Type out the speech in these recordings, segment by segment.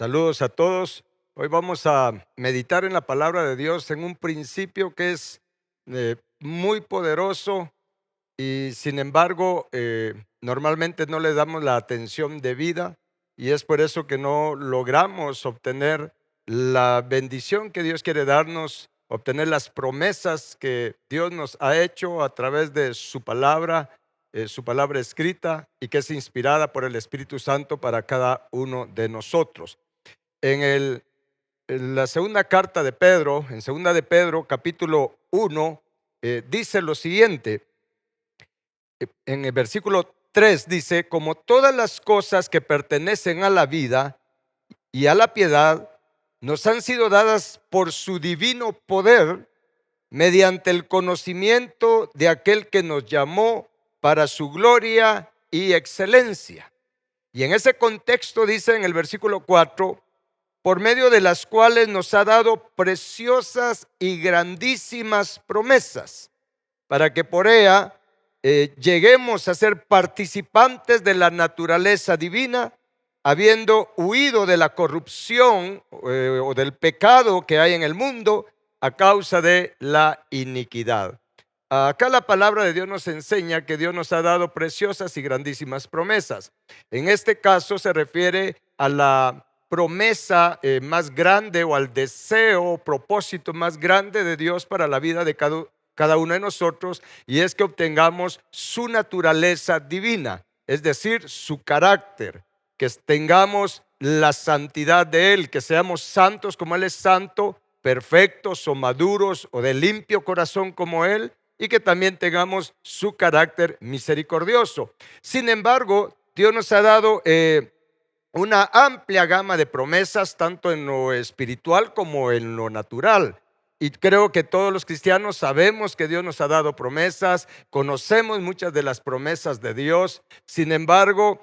Saludos a todos. Hoy vamos a meditar en la palabra de Dios en un principio que es muy poderoso y sin embargo normalmente no le damos la atención debida y es por eso que no logramos obtener la bendición que Dios quiere darnos, obtener las promesas que Dios nos ha hecho a través de su palabra escrita y que es inspirada por el Espíritu Santo para cada uno de nosotros. En, el, en la segunda carta de Pedro, en segunda de Pedro, capítulo 1, dice lo siguiente. En el versículo 3 dice: como todas las cosas que pertenecen a la vida y a la piedad nos han sido dadas por su divino poder, mediante el conocimiento de aquel que nos llamó para su gloria y excelencia. Y en ese contexto dice en el versículo 4: por medio de las cuales nos ha dado preciosas y grandísimas promesas, para que por ella lleguemos a ser participantes de la naturaleza divina, habiendo huido de la corrupción o del pecado que hay en el mundo a causa de la iniquidad. Acá la palabra de Dios nos enseña que Dios nos ha dado preciosas y grandísimas promesas. En este caso se refiere a la promesa más grande, o al deseo o propósito más grande de Dios para la vida de cada uno de nosotros, y es que obtengamos su naturaleza divina, es decir, su carácter, que tengamos la santidad de Él, que seamos santos como Él es santo, perfectos o maduros o de limpio corazón como Él, y que también tengamos su carácter misericordioso. Sin embargo, Dios nos ha dado una amplia gama de promesas, tanto en lo espiritual como en lo natural. Y creo que todos los cristianos sabemos que Dios nos ha dado promesas, conocemos muchas de las promesas de Dios. Sin embargo,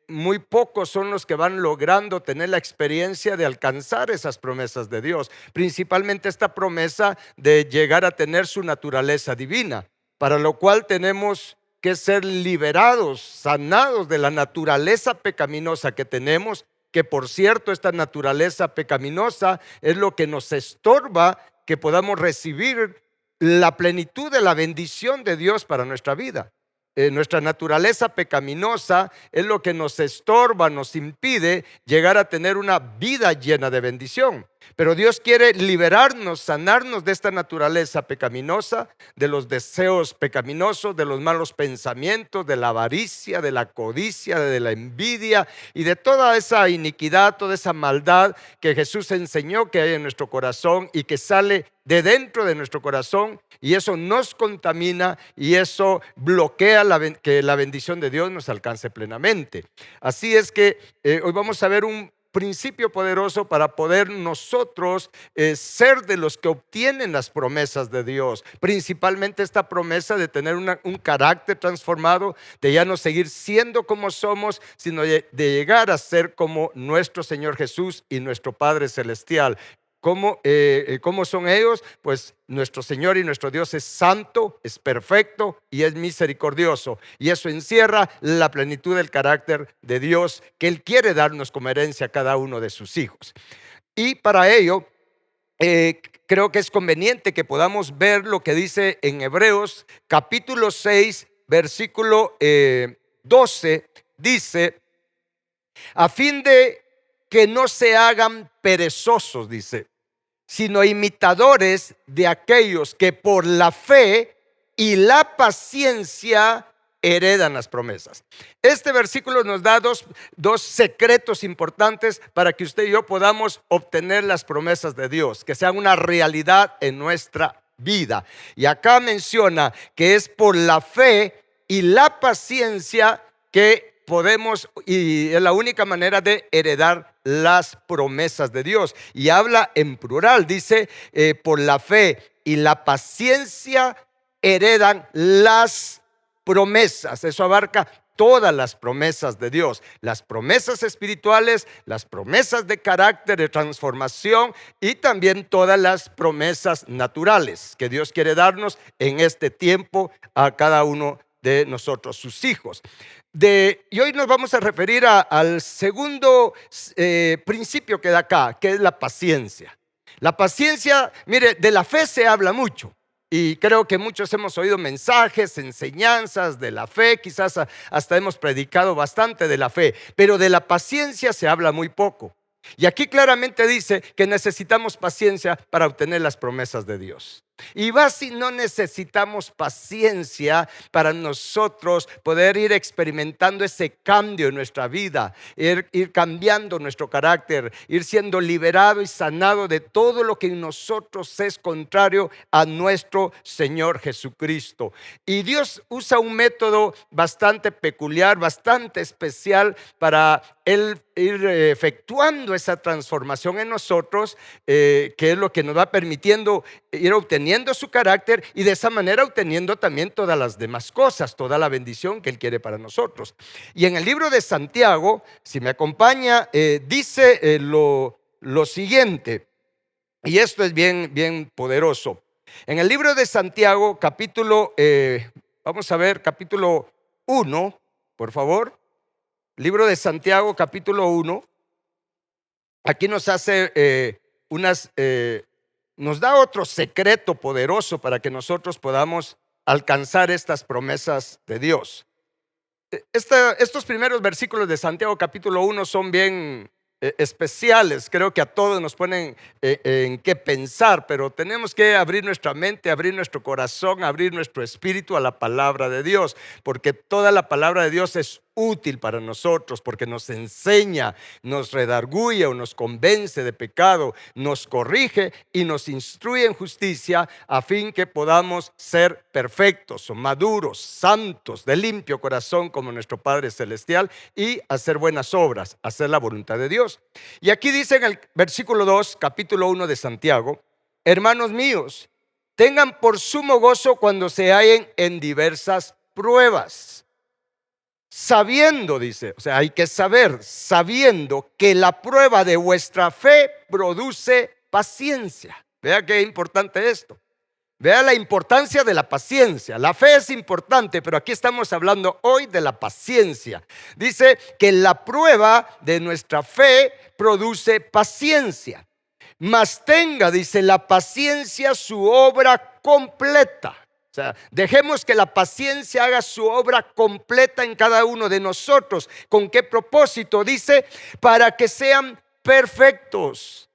muy pocos son los que van logrando tener la experiencia de alcanzar esas promesas de Dios, principalmente esta promesa de llegar a tener su naturaleza divina, para lo cual tenemos que ser liberados, sanados de la naturaleza pecaminosa que tenemos, que por cierto esta naturaleza pecaminosa es lo que nos estorba que podamos recibir la plenitud de la bendición de Dios para nuestra vida. Nuestra naturaleza pecaminosa es lo que nos estorba, nos impide llegar a tener una vida llena de bendición. Pero Dios quiere liberarnos, sanarnos de esta naturaleza pecaminosa, de los deseos pecaminosos, de los malos pensamientos, de la avaricia, de la codicia, de la envidia y de toda esa iniquidad, toda esa maldad que Jesús enseñó que hay en nuestro corazón y que sale de dentro de nuestro corazón, y eso nos contamina y eso bloquea que la bendición de Dios nos alcance plenamente. Así es que hoy vamos a ver un principio poderoso para poder nosotros ser de los que obtienen las promesas de Dios, principalmente esta promesa de tener un carácter transformado, de ya no seguir siendo como somos, sino de llegar a ser como nuestro Señor Jesús y nuestro Padre Celestial. ¿Cómo son ellos? Pues nuestro Señor y nuestro Dios es santo, es perfecto y es misericordioso. Y eso encierra la plenitud del carácter de Dios que Él quiere darnos como herencia a cada uno de sus hijos. Y para ello, creo que es conveniente que podamos ver lo que dice en Hebreos capítulo 6, versículo 12, dice: a fin de que no se hagan perezosos, dice, sino imitadores de aquellos que por la fe y la paciencia heredan las promesas. Este versículo nos da dos secretos importantes para que usted y yo podamos obtener las promesas de Dios, que sean una realidad en nuestra vida. Y acá menciona que es por la fe y la paciencia que podemos, y es la única manera de heredar las promesas de Dios. Y habla en plural, dice por la fe y la paciencia heredan las promesas. Eso abarca todas las promesas de Dios, las promesas espirituales, las promesas de carácter, de transformación, y también todas las promesas naturales que Dios quiere darnos en este tiempo a cada uno de nosotros, sus hijos. Y hoy nos vamos a referir al segundo principio que da acá, que es la paciencia. La paciencia, mire, de la fe se habla mucho. Y creo que muchos hemos oído mensajes, enseñanzas de la fe, quizás hasta hemos predicado bastante de la fe, pero de la paciencia se habla muy poco. Y aquí claramente dice que necesitamos paciencia para obtener las promesas de Dios. Y va si no necesitamos paciencia para nosotros poder ir experimentando ese cambio en nuestra vida, ir cambiando nuestro carácter, ir siendo liberado y sanado de todo lo que en nosotros es contrario a nuestro Señor Jesucristo. Y Dios usa un método bastante peculiar, bastante especial para Él ir efectuando esa transformación en nosotros, que es lo que nos va permitiendo ir obteniendo su carácter y de esa manera obteniendo también todas las demás cosas, toda la bendición que Él quiere para nosotros. Y en el libro de Santiago, si me acompaña, dice lo siguiente, y esto es bien poderoso. En el libro de Santiago, vamos a ver, capítulo 1, por favor. Libro de Santiago, capítulo 1. Aquí nos hace nos da otro secreto poderoso para que nosotros podamos alcanzar estas promesas de Dios. Estos primeros versículos de Santiago capítulo 1 son bien especiales. Creo que a todos nos ponen en qué pensar, pero tenemos que abrir nuestra mente, abrir nuestro corazón, abrir nuestro espíritu a la palabra de Dios, porque toda la palabra de Dios es útil para nosotros, porque nos enseña, nos redarguye o nos convence de pecado, nos corrige y nos instruye en justicia, a fin que podamos ser perfectos, maduros, santos, de limpio corazón como nuestro Padre Celestial, y hacer buenas obras, hacer la voluntad de Dios. Y aquí dice en el versículo 2, capítulo 1 de Santiago: hermanos míos, tengan por sumo gozo cuando se hallen en diversas pruebas, sabiendo, dice, o sea, hay que saber, sabiendo que la prueba de vuestra fe produce paciencia. Vea qué importante esto. Vea la importancia de la paciencia. La fe es importante, pero aquí estamos hablando hoy de la paciencia. Dice que la prueba de nuestra fe produce paciencia. Mas tenga, dice, la paciencia su obra completa. O sea, dejemos que la paciencia haga su obra completa en cada uno de nosotros. ¿Con qué propósito? Dice, para que sean perfectos,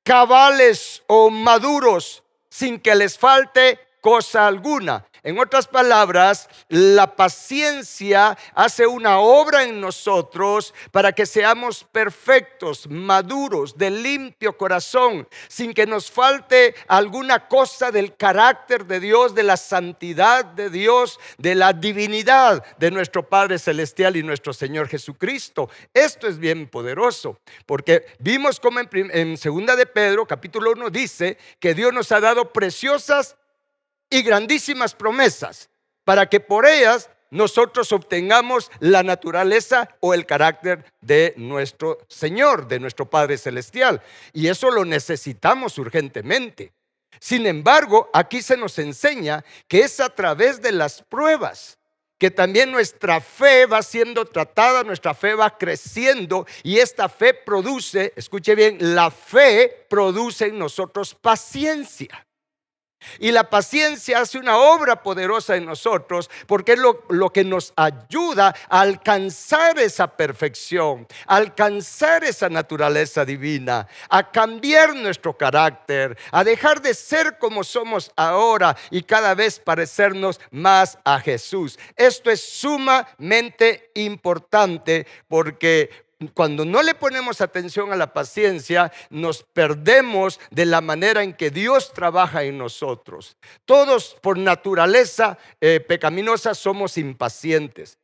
cabales o maduros, sin que les falte cosa alguna. En otras palabras, la paciencia hace una obra en nosotros para que seamos perfectos, maduros, de limpio corazón, sin que nos falte alguna cosa del carácter de Dios, de la santidad de Dios, de la divinidad de nuestro Padre Celestial y nuestro Señor Jesucristo. Esto es bien poderoso, porque vimos como en segunda de Pedro, capítulo 1, dice que Dios nos ha dado preciosas y grandísimas promesas para que por ellas nosotros obtengamos la naturaleza o el carácter de nuestro Señor, de nuestro Padre Celestial. Y eso lo necesitamos urgentemente. Sin embargo, aquí se nos enseña que es a través de las pruebas que también nuestra fe va siendo tratada, nuestra fe va creciendo, y esta fe produce, escuche bien, la fe produce en nosotros paciencia. Y la paciencia hace una obra poderosa en nosotros, porque es lo que nos ayuda a alcanzar esa perfección, a alcanzar esa naturaleza divina, a cambiar nuestro carácter, a dejar de ser como somos ahora y cada vez parecernos más a Jesús. Esto es sumamente importante, porque cuando no le ponemos atención a la paciencia, nos perdemos de la manera en que Dios trabaja en nosotros. Todos por naturaleza pecaminosa somos impacientes.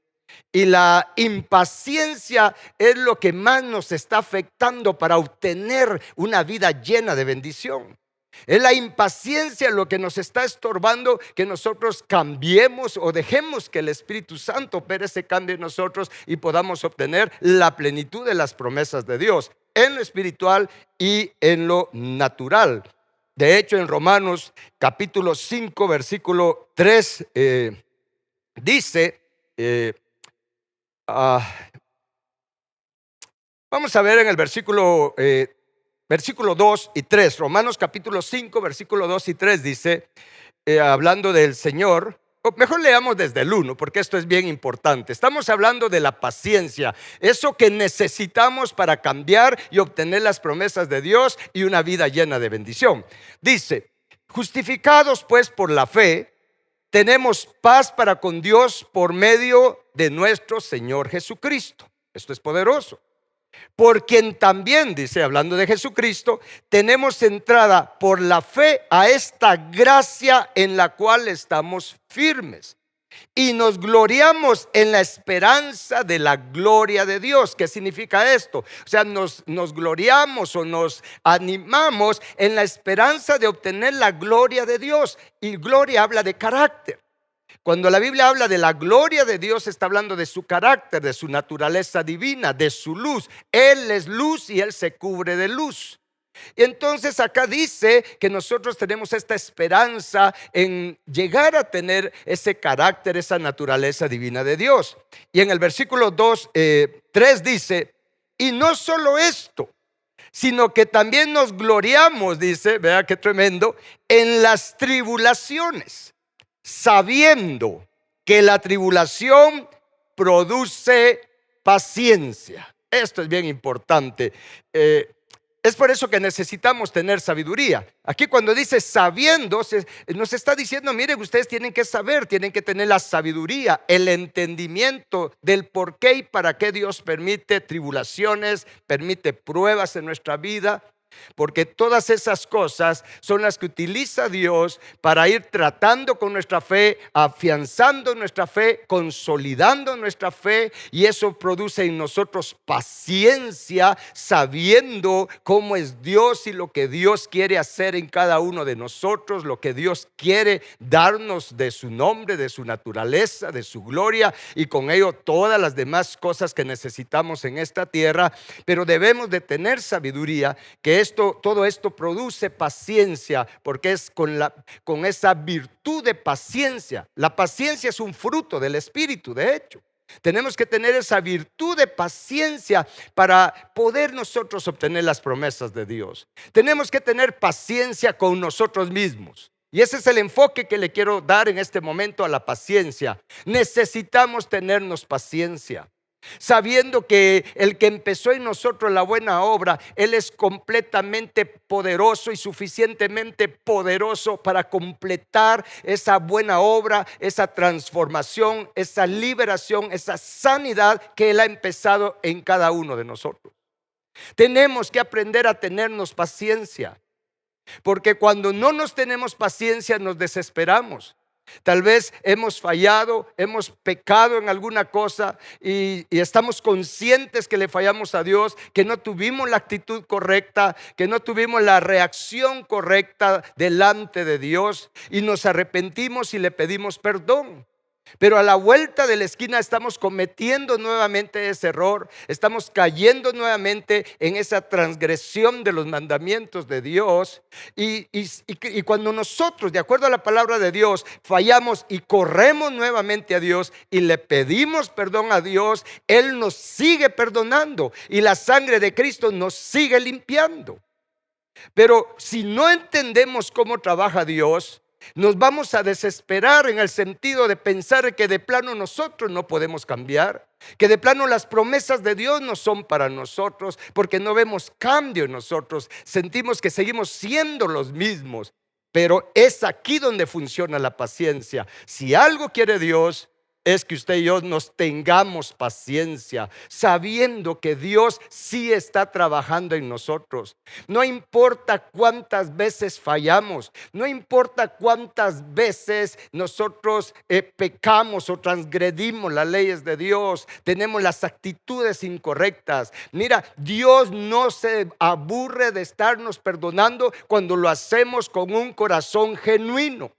Y la impaciencia es lo que más nos está afectando para obtener una vida llena de bendición. Es la impaciencia lo que nos está estorbando que nosotros cambiemos o dejemos que el Espíritu Santo opere ese cambio en nosotros y podamos obtener la plenitud de las promesas de Dios en lo espiritual y en lo natural. De hecho, en Romanos capítulo 5 versículo 3 Dice, eh, ah, vamos a ver en el versículo 2 y 3, Romanos capítulo 5, versículo 2 y 3 dice, hablando del Señor, o mejor leamos desde el 1, porque esto es bien importante. Estamos hablando de la paciencia, eso que necesitamos para cambiar y obtener las promesas de Dios y una vida llena de bendición. Dice, justificados pues por la fe, tenemos paz para con Dios por medio de nuestro Señor Jesucristo. Esto es poderoso. Por quien también, dice, hablando de Jesucristo, tenemos entrada por la fe a esta gracia en la cual estamos firmes. Y nos gloriamos en la esperanza de la gloria de Dios. ¿Qué significa esto? O sea, nos gloriamos o nos animamos en la esperanza de obtener la gloria de Dios. Y gloria habla de carácter. Cuando la Biblia habla de la gloria de Dios, está hablando de su carácter, de su naturaleza divina, de su luz. Él es luz y Él se cubre de luz. Y entonces acá dice que nosotros tenemos esta esperanza en llegar a tener ese carácter, esa naturaleza divina de Dios. Y en el versículo 3 dice, y no solo esto, sino que también nos gloriamos, dice, vea qué tremendo, en las tribulaciones, sabiendo que la tribulación produce paciencia. Esto es bien importante. Es por eso que necesitamos tener sabiduría. Aquí cuando dice sabiendo, nos está diciendo, miren, ustedes tienen que saber, tienen que tener la sabiduría, el entendimiento del por qué y para qué Dios permite tribulaciones, permite pruebas en nuestra vida. Porque todas esas cosas son las que utiliza Dios para ir tratando con nuestra fe, afianzando nuestra fe, consolidando nuestra fe, y eso produce en nosotros paciencia, sabiendo cómo es Dios y lo que Dios quiere hacer en cada uno de nosotros, lo que Dios quiere darnos de su nombre, de su naturaleza, de su gloria, y con ello todas las demás cosas que necesitamos en esta tierra. Pero debemos de tener sabiduría, que todo esto produce paciencia, porque es con esa virtud de paciencia. La paciencia es un fruto del Espíritu, de hecho. Tenemos que tener esa virtud de paciencia para poder nosotros obtener las promesas de Dios. Tenemos que tener paciencia con nosotros mismos. Y ese es el enfoque que le quiero dar en este momento a la paciencia. Necesitamos tenernos paciencia, sabiendo que el que empezó en nosotros la buena obra, Él es completamente poderoso y suficientemente poderoso para completar esa buena obra, esa transformación, esa liberación, esa sanidad que Él ha empezado en cada uno de nosotros. Tenemos que aprender a tenernos paciencia, porque cuando no nos tenemos paciencia nos desesperamos. Tal vez hemos fallado, hemos pecado en alguna cosa y estamos conscientes que le fallamos a Dios, que no tuvimos la actitud correcta, que no tuvimos la reacción correcta delante de Dios, y nos arrepentimos y le pedimos perdón. Pero a la vuelta de la esquina estamos cometiendo nuevamente ese error, estamos cayendo nuevamente en esa transgresión de los mandamientos de Dios. Y cuando nosotros, de acuerdo a la palabra de Dios, fallamos y corremos nuevamente a Dios y le pedimos perdón a Dios, Él nos sigue perdonando y la sangre de Cristo nos sigue limpiando. Pero si no entendemos cómo trabaja Dios, nos vamos a desesperar en el sentido de pensar que de plano nosotros no podemos cambiar, que de plano las promesas de Dios no son para nosotros, porque no vemos cambio en nosotros, sentimos que seguimos siendo los mismos. Pero es aquí donde funciona la paciencia. Si algo quiere Dios, es que usted y yo nos tengamos paciencia, sabiendo que Dios sí está trabajando en nosotros. No importa cuántas veces fallamos, no importa cuántas veces nosotros pecamos o transgredimos las leyes de Dios, tenemos las actitudes incorrectas. Mira, Dios no se aburre de estarnos perdonando cuando lo hacemos con un corazón genuino.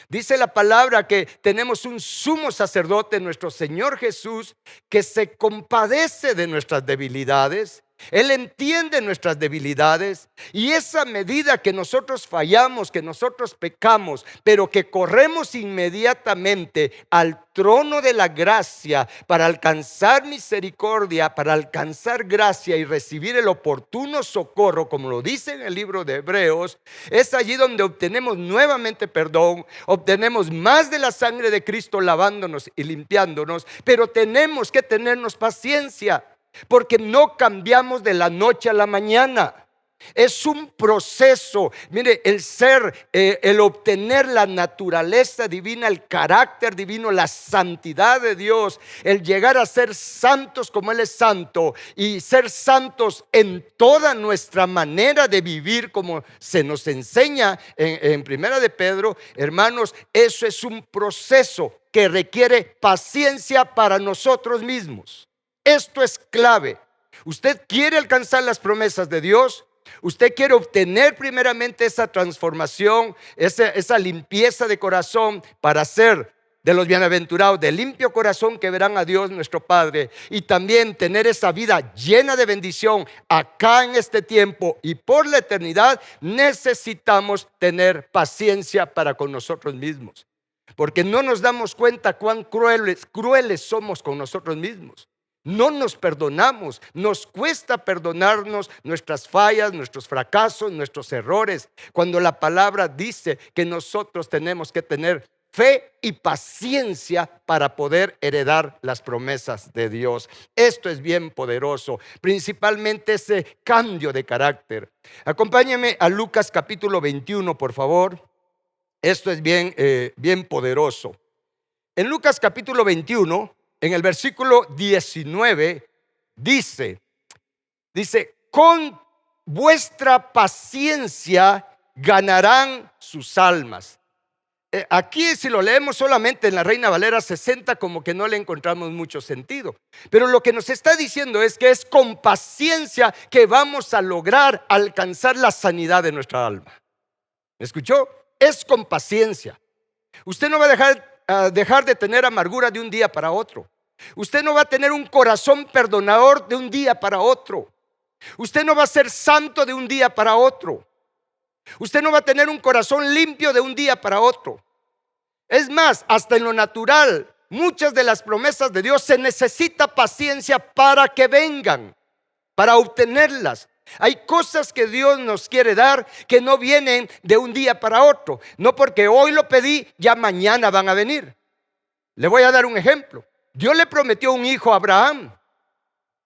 Dice la palabra que tenemos un sumo sacerdote, nuestro Señor Jesús, que se compadece de nuestras debilidades Él entiende nuestras debilidades, y esa medida que nosotros fallamos, que nosotros pecamos, pero que corremos inmediatamente al trono de la gracia para alcanzar misericordia, para alcanzar gracia y recibir el oportuno socorro, como lo dice en el libro de Hebreos, es allí donde obtenemos nuevamente perdón, obtenemos más de la sangre de Cristo lavándonos y limpiándonos, pero tenemos que tenernos paciencia, porque no cambiamos de la noche a la mañana. Es un proceso. Mire, el obtener la naturaleza divina, el carácter divino, la santidad de Dios, el llegar a ser santos como Él es santo, y ser santos en toda nuestra manera de vivir, como se nos enseña en Primera de Pedro. Hermanos, eso es un proceso que requiere paciencia para nosotros mismos. Esto es clave. Usted quiere alcanzar las promesas de Dios. Usted quiere obtener primeramente esa transformación, esa limpieza de corazón, para ser de los bienaventurados, de limpio corazón, que verán a Dios nuestro Padre, y también tener esa vida llena de bendición acá en este tiempo y por la eternidad. Necesitamos tener paciencia para con nosotros mismos, porque no nos damos cuenta cuán crueles somos con nosotros mismos. No nos perdonamos, nos cuesta perdonarnos nuestras fallas, nuestros fracasos, nuestros errores, cuando la palabra dice que nosotros tenemos que tener fe y paciencia para poder heredar las promesas de Dios. Esto es bien poderoso, principalmente ese cambio de carácter. Acompáñenme a Lucas capítulo 21, por favor. Esto es bien poderoso. En Lucas capítulo 21, en el versículo 19, dice, con vuestra paciencia ganarán sus almas. Aquí, si lo leemos solamente en la Reina Valera 60, como que no le encontramos mucho sentido. Pero lo que nos está diciendo es que es con paciencia que vamos a lograr alcanzar la sanidad de nuestra alma. ¿Me escuchó? Es con paciencia. Usted no va a dejar de tener amargura de un día para otro. Usted no va a tener un corazón perdonador de un día para otro. Usted no va a ser santo de un día para otro. Usted no va a tener un corazón limpio de un día para otro. Es más, hasta en lo natural, muchas de las promesas de Dios se necesita paciencia para que vengan, para obtenerlas. Hay cosas que Dios nos quiere dar que no vienen de un día para otro. No porque hoy lo pedí, ya mañana van a venir. Le voy a dar un ejemplo. Dios le prometió un hijo a Abraham,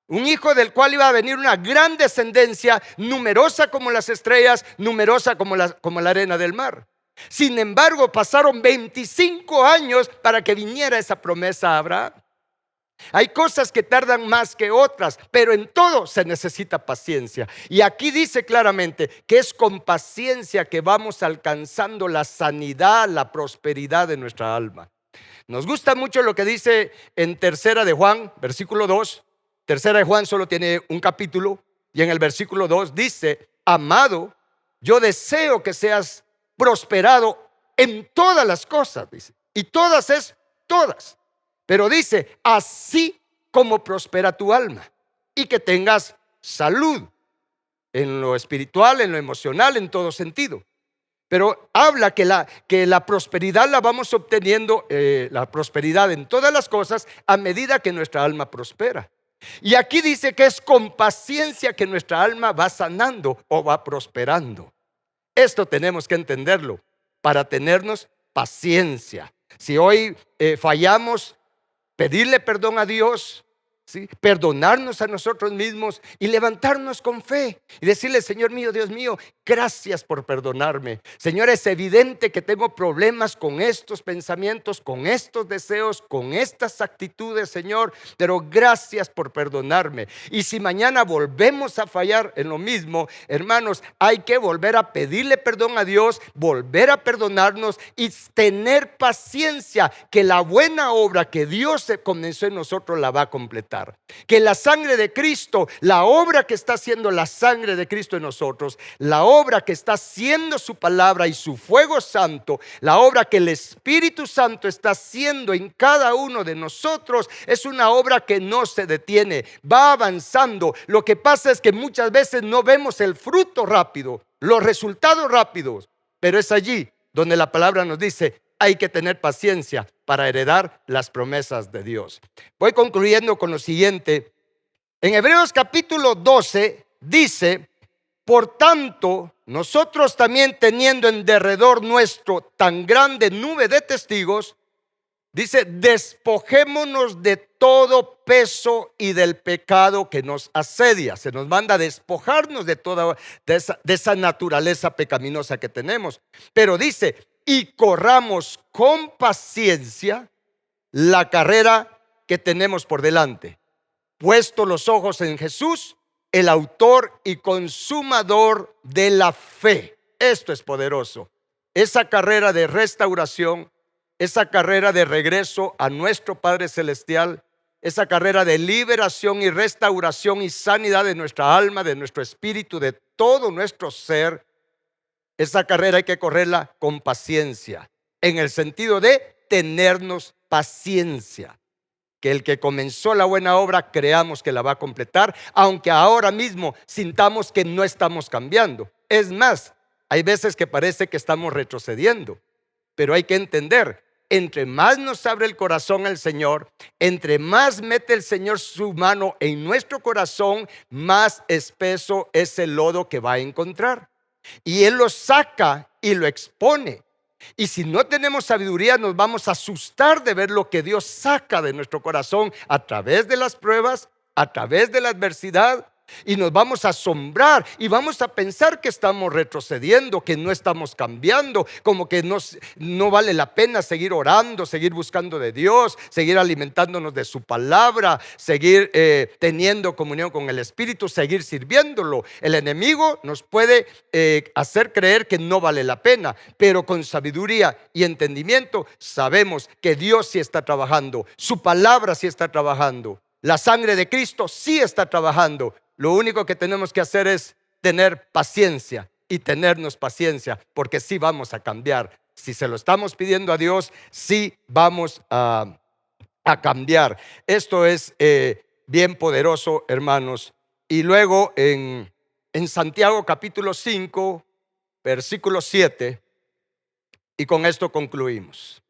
un hijo del cual iba a venir una gran descendencia, numerosa como las estrellas, numerosa como la arena del mar. Sin embargo, pasaron 25 años para que viniera esa promesa a Abraham. Hay cosas que tardan más que otras, pero en todo se necesita paciencia. Y aquí dice claramente que es con paciencia que vamos alcanzando la sanidad, la prosperidad de nuestra alma. Nos gusta mucho lo que dice en Tercera de Juan, versículo 2. Tercera de Juan solo tiene un capítulo, y en el versículo 2 dice: amado, yo deseo que seas prosperado en todas las cosas, dice. Y todas es todas. Pero dice, así como prospera tu alma, y que tengas salud en lo espiritual, en lo emocional, en todo sentido. Pero habla que la prosperidad la vamos obteniendo, la prosperidad en todas las cosas, a medida que nuestra alma prospera. Y aquí dice que es con paciencia que nuestra alma va sanando o va prosperando. Esto tenemos que entenderlo para tenernos paciencia. Si hoy fallamos, pedirle perdón a Dios, ¿sí? Perdonarnos a nosotros mismos y levantarnos con fe y decirle: Señor mío, Dios mío, gracias por perdonarme. Señor, es evidente que tengo problemas con estos pensamientos, con estos deseos, con estas actitudes, Señor, pero gracias por perdonarme. Y si mañana volvemos a fallar en lo mismo, hermanos, hay que volver a pedirle perdón a Dios, volver a perdonarnos y tener paciencia, que la buena obra que Dios comenzó en nosotros la va a completar. completar. Que la sangre de Cristo, la obra que está haciendo la sangre de Cristo en nosotros, la obra que está haciendo su palabra y su fuego santo, la obra que el Espíritu Santo está haciendo en cada uno de nosotros, es una obra que no se detiene, va avanzando. Lo que pasa es que muchas veces no vemos el fruto rápido, los resultados rápidos, pero es allí donde la palabra nos dice: hay que tener paciencia para heredar las promesas de Dios. Voy concluyendo con lo siguiente. En Hebreos capítulo 12 dice: por tanto, nosotros también, teniendo en derredor nuestro tan grande nube de testigos, dice, despojémonos de todo peso y del pecado que nos asedia. Se nos manda a despojarnos de toda de esa naturaleza pecaminosa que tenemos. Pero dice: y corramos con paciencia la carrera que tenemos por delante, puesto los ojos en Jesús, el autor y consumador de la fe. Esto es poderoso. Esa carrera de restauración, esa carrera de regreso a nuestro Padre Celestial, esa carrera de liberación y restauración y sanidad de nuestra alma, de nuestro espíritu, de todo nuestro ser. Esa carrera hay que correrla con paciencia, en el sentido de tenernos paciencia. Que el que comenzó la buena obra, creamos que la va a completar, aunque ahora mismo sintamos que no estamos cambiando. Es más, hay veces que parece que estamos retrocediendo, pero hay que entender: entre más nos abre el corazón el Señor, entre más mete el Señor su mano en nuestro corazón, más espeso es el lodo que va a encontrar. Y Él lo saca y lo expone. Y si no tenemos sabiduría, nos vamos a asustar de ver lo que Dios saca de nuestro corazón a través de las pruebas, a través de la adversidad. Y nos vamos a asombrar y vamos a pensar que estamos retrocediendo, que no estamos cambiando, como que no vale la pena seguir orando, seguir buscando de Dios, seguir alimentándonos de su palabra, seguir teniendo comunión con el Espíritu, seguir sirviéndolo. El enemigo nos puede hacer creer que no vale la pena, pero con sabiduría y entendimiento sabemos que Dios sí está trabajando, su palabra sí está trabajando, la sangre de Cristo sí está trabajando. Lo único que tenemos que hacer es tener paciencia y tenernos paciencia, porque sí vamos a cambiar. Si se lo estamos pidiendo a Dios, sí vamos a cambiar. Esto es bien poderoso, hermanos. Y luego en Santiago capítulo 5, versículo 7, y con esto concluimos.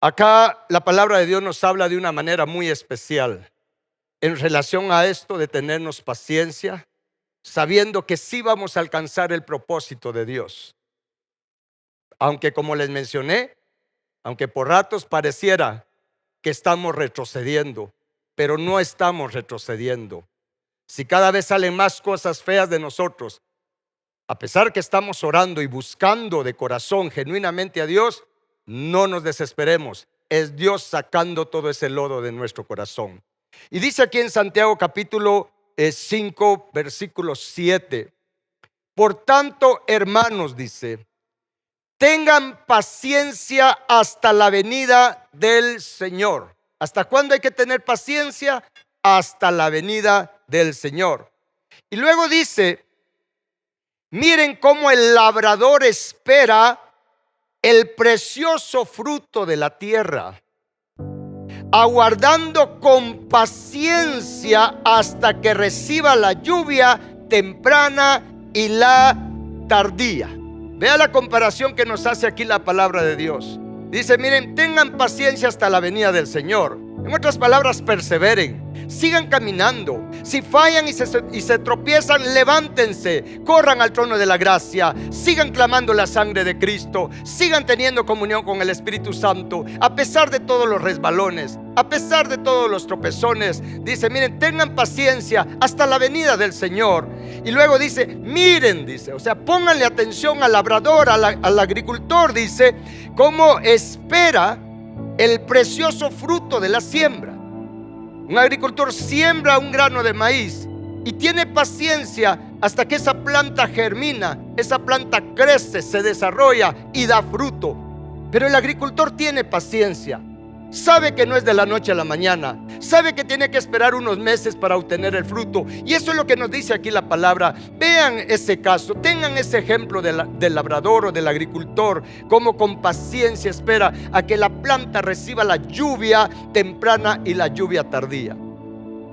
Acá la palabra de Dios nos habla de una manera muy especial en relación a esto de tenernos paciencia, sabiendo que sí vamos a alcanzar el propósito de Dios. Aunque, como les mencioné, aunque por ratos pareciera que estamos retrocediendo, pero no estamos retrocediendo. Si cada vez salen más cosas feas de nosotros, a pesar que estamos orando y buscando de corazón genuinamente a Dios, no nos desesperemos. Es Dios sacando todo ese lodo de nuestro corazón. Y dice aquí en Santiago capítulo 5, versículo 7: por tanto, hermanos, dice, tengan paciencia hasta la venida del Señor. ¿Hasta cuándo hay que tener paciencia? Hasta la venida del Señor. Y luego dice: miren cómo el labrador espera el precioso fruto de la tierra, aguardando con paciencia hasta que reciba la lluvia temprana y la tardía. Vea la comparación que nos hace aquí la palabra de Dios. Dice: miren, tengan paciencia hasta la venida del Señor. En otras palabras, perseveren, sigan caminando. Si fallan y se tropiezan, levántense, corran al trono de la gracia, sigan clamando la sangre de Cristo, sigan teniendo comunión con el Espíritu Santo, a pesar de todos los resbalones, a pesar de todos los tropezones. Dice: miren, tengan paciencia hasta la venida del Señor. Y luego dice: miren, dice, o sea, pónganle atención al labrador, al agricultor, dice, cómo espera el precioso fruto de la siembra. Un agricultor siembra un grano de maíz y tiene paciencia hasta que esa planta germina, esa planta crece, se desarrolla y da fruto. Pero el agricultor tiene paciencia. Sabe que no es de la noche a la mañana. sabe que tiene que esperar unos meses para obtener el fruto. Y eso es lo que nos dice aquí la palabra. Vean ese caso, tengan ese ejemplo del labrador o del agricultor, como con paciencia espera a que la planta reciba la lluvia temprana y la lluvia tardía.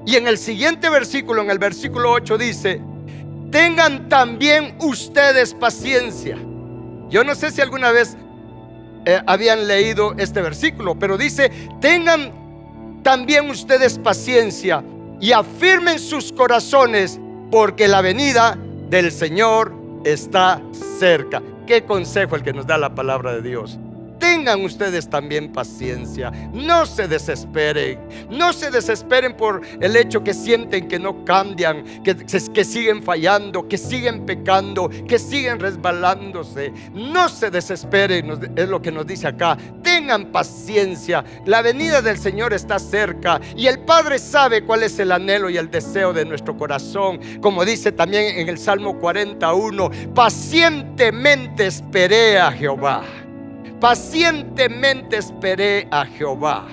Y en el siguiente versículo, en el versículo 8 dice: tengan también ustedes paciencia. Yo no sé si alguna vez habían leído este versículo, pero dice: tengan también ustedes paciencia y afirmen sus corazones, porque la venida del Señor está cerca. Qué consejo el que nos da la palabra de Dios. Tengan ustedes también paciencia, no se desesperen, no se desesperen por el hecho que sienten que no cambian, que siguen fallando, que siguen pecando, que siguen resbalándose. No se desesperen, es lo que nos dice acá. Tengan paciencia, la venida del Señor está cerca y el Padre sabe cuál es el anhelo y el deseo de nuestro corazón. Como dice también en el Salmo 41, pacientemente esperé a Jehová. Pacientemente esperé a Jehová.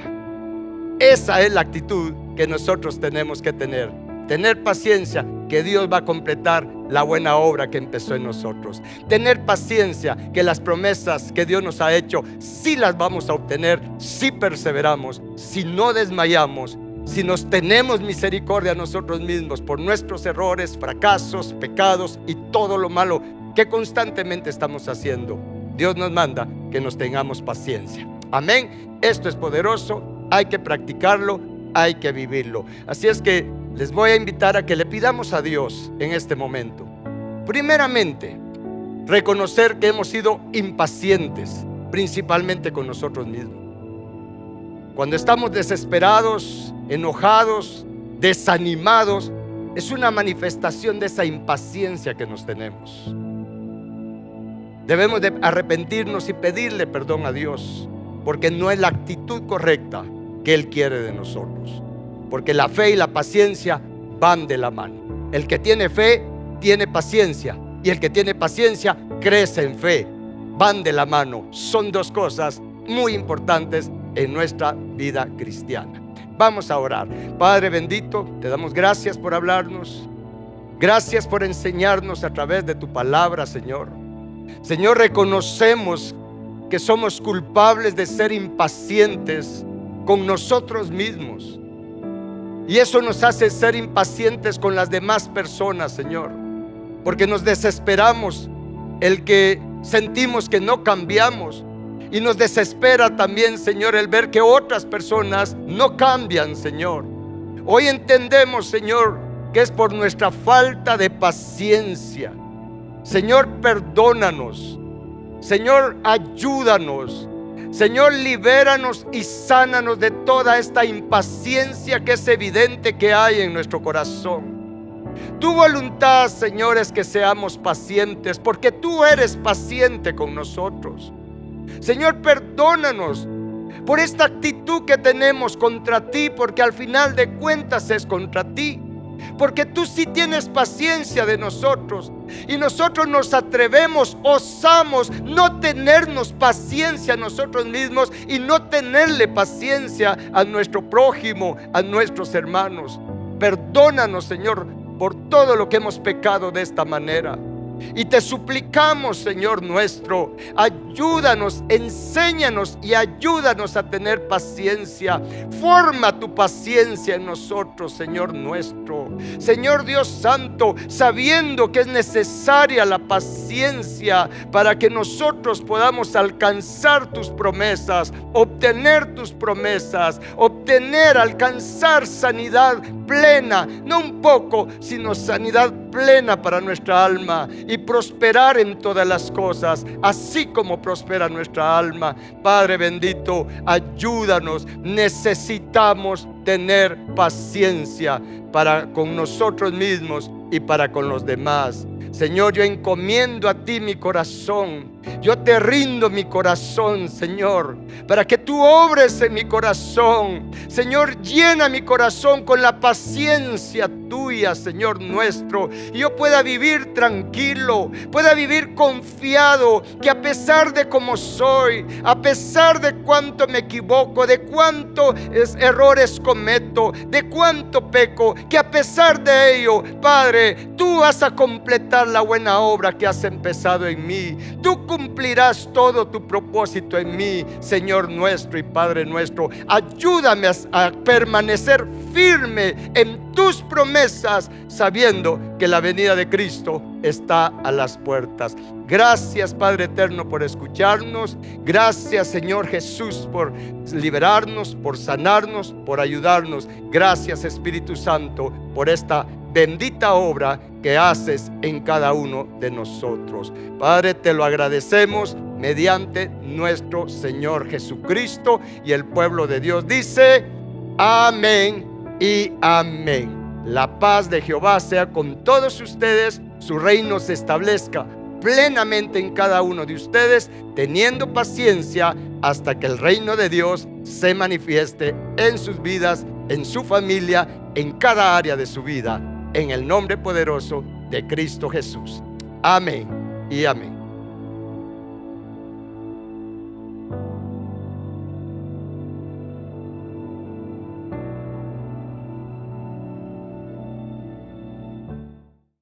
Esa es la actitud que nosotros tenemos que tener. Tener paciencia, que Dios va a completar la buena obra que empezó en nosotros. Tener paciencia, que las promesas que Dios nos ha hecho, sí las vamos a obtener, si perseveramos, si no desmayamos, si nos tenemos misericordia a nosotros mismos por nuestros errores, fracasos, pecados y todo lo malo que constantemente estamos haciendo. Dios nos manda que nos tengamos paciencia. Amén. Esto es poderoso, hay que practicarlo, hay que vivirlo. Así es que les voy a invitar a que le pidamos a Dios en este momento. Primeramente, reconocer que hemos sido impacientes, principalmente con nosotros mismos. Cuando estamos desesperados, enojados, desanimados, es una manifestación de esa impaciencia que nos tenemos. Debemos de arrepentirnos y pedirle perdón a Dios, porque no es la actitud correcta que Él quiere de nosotros. Porque la fe y la paciencia van de la mano. El que tiene fe tiene paciencia, y el que tiene paciencia crece en fe. Van de la mano. Son dos cosas muy importantes en nuestra vida cristiana. Vamos a orar. Padre bendito, te damos gracias por hablarnos. Gracias por enseñarnos a través de tu palabra, Señor. Señor, reconocemos que somos culpables de ser impacientes con nosotros mismos. Y eso nos hace ser impacientes con las demás personas, Señor. Porque nos desesperamos, el que sentimos que no cambiamos. Y nos desespera también, Señor, el ver que otras personas no cambian, Señor. Hoy entendemos, Señor, que es por nuestra falta de paciencia. Señor, perdónanos. Señor, ayúdanos. Señor, libéranos y sánanos de toda esta impaciencia que es evidente que hay en nuestro corazón. Tu voluntad, Señor, es que seamos pacientes, porque tú eres paciente con nosotros. Señor, perdónanos por esta actitud que tenemos contra ti, porque al final de cuentas es contra ti. Porque tú sí tienes paciencia de nosotros, y nosotros nos atrevemos, osamos no tenernos paciencia a nosotros mismos y no tenerle paciencia a nuestro prójimo, a nuestros hermanos. Perdónanos, Señor, por todo lo que hemos pecado de esta manera. Y te suplicamos, Señor nuestro, ayúdanos, enséñanos y ayúdanos a tener paciencia. Forma tu paciencia en nosotros, Señor nuestro. Señor Dios Santo, sabiendo que es necesaria la paciencia para que nosotros podamos alcanzar tus promesas, obtener tus promesas, alcanzar sanidad plena, no un poco, sino sanidad plena para nuestra alma, y prosperar en todas las cosas, así como prospera nuestra alma. Padre bendito, ayúdanos. Necesitamos tener paciencia para con nosotros mismos y para con los demás. Señor, yo encomiendo a ti mi corazón. Yo te rindo mi corazón, Señor, para que tú obres en mi corazón. Señor, llena mi corazón con la paciencia tuya, Señor nuestro, y yo pueda vivir tranquilo, pueda vivir confiado, que a pesar de cómo soy, a pesar de cuánto me equivoco, de cuántos errores cometo, de cuánto peco, que a pesar de ello, Padre, tú vas a completar la buena obra que has empezado en mí. Tú cumplirás todo tu propósito en mí, Señor nuestro y Padre nuestro. Ayúdame a permanecer firme en tus promesas, sabiendo que la venida de Cristo está a las puertas. Gracias, Padre eterno, por escucharnos. Gracias, Señor Jesús, por liberarnos, por sanarnos, por ayudarnos. Gracias, Espíritu Santo, por esta bendita obra que haces en cada uno de nosotros. Padre, te lo agradecemos mediante nuestro Señor Jesucristo. Y el pueblo de Dios dice: amén y amén. La paz de Jehová sea con todos ustedes. Su reino se establezca plenamente en cada uno de ustedes, teniendo paciencia hasta que el reino de Dios se manifieste en sus vidas, en su familia, en cada área de su vida, en el nombre poderoso de Cristo Jesús. Amén y amén.